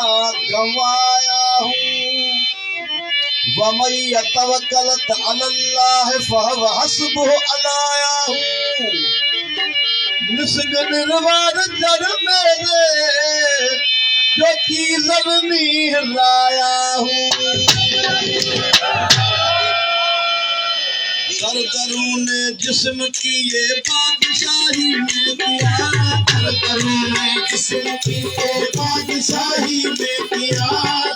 गंवाया हूँ। वमन यतवक्कल अलल्लाह फहुव हस्बुहु अलाया हूँ। निस्ग निर्वाण जर मेरे जो चीज़ नहीं लाया हूँ। दरदरून जिस्म की ये बादशाही में किया, दरदरून जिस्म की ये बादशाही में किया,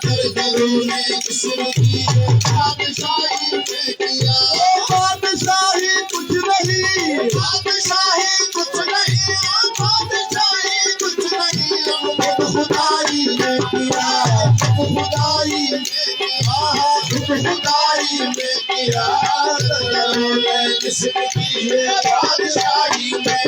दरदरून जिस्म की ये बादशाही में किया। बादशाही कुछ नहीं, बादशाही कुछ नहीं, बादशाही कुछ नहीं, खुद खुदाई में किया, खुद खुदाई में किया, खुद खुदाई में किया। जिस्म की है बादशाही में,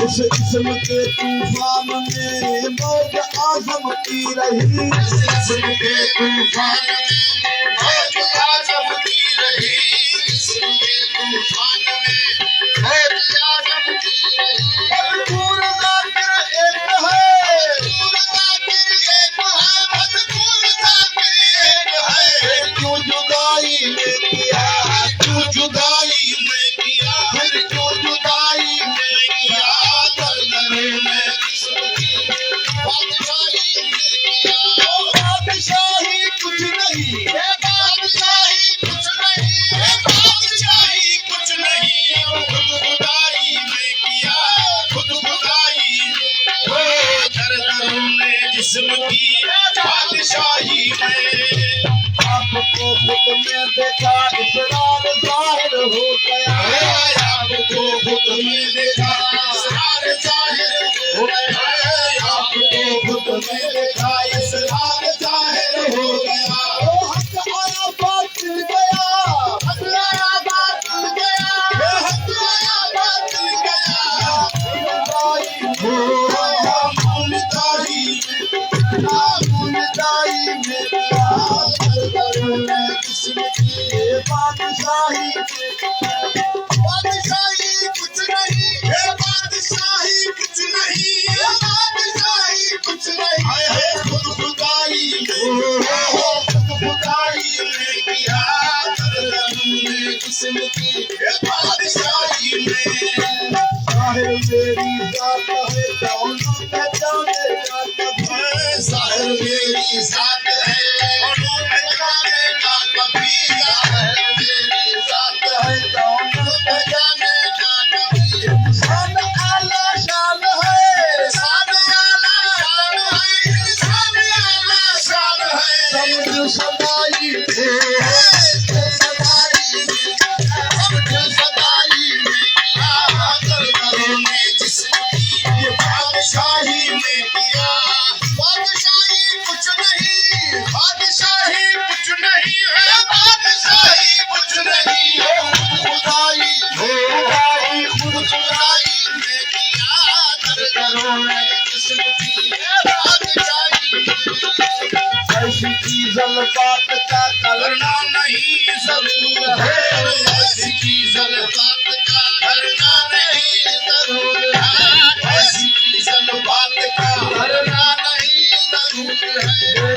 उस जिस्म के तूफान में मौज आजम की रही, जिस्म के तूफान में मौज आजम की रही, जिस्म के तूफान में मौज आजम की रही। मजबूर जाकिर एक है, मजबूर जाकिर एक है, मजबूर जाकिर एक है। क्यों जुदाई में किया, क्यों जुदाई में किया, फिर क्यों जुदाई में किया। दरदरून जिस्म की बादशाही में किया। बादशाही कुछ नहीं, बादशाही कुछ नहीं, बादशाही कुछ नहीं, खुद खुदाई में किया, खुद खुदाई में। दरदरून जिस्म की बादशाही में। आपको खुद में देखा इसरार जाहिर हो गया, आपको खुद में देखा इसरार जाहिर हो गया, आपको खुद में देखा इसरार जाहिर हो गया। ओ हक आया बातिल गया, हक आया बातिल गया, हक आया बातिल गया। मुल्ताई हो गया, मुल्ताई में गया। दरदरून जिस्म की ये बादशाही, बादशाही कुछ नहीं है, बादशाही कुछ नहीं है, बादशाही कुछ नहीं है। खुद खुदाई में, खुद खुदाई में किया। दरदरून जिस्म की ये बादशाही में। साहिर मेरी जात है, कौन पहचाने जात है, साहिर मेरी जात है, कौन पहचाने जात भी। साहिर मेरी जात है, कौन पहचाने जात भी। शान आला शान है, शान आला शान है, शान आला शान है। समझ सदाई में, सदाई में, समझ सदाई में किया। दरदरून जिस्म की ये बादशाही में किया। बादशाही कुछ नहीं, बादशाही कुछ नहीं है, बादशाही कुछ नहीं है। खुद खुदाई खुदाई, खुद खुदाई में किया। दरदरून जिस्म की ये बादशाही में। ऐसी चीज़ बात का करना नहीं जरूर है, ऐसी चीज़ बात का करना नहीं जरूर है, ऐसी चीज़ बात का करना नहीं जरूर है।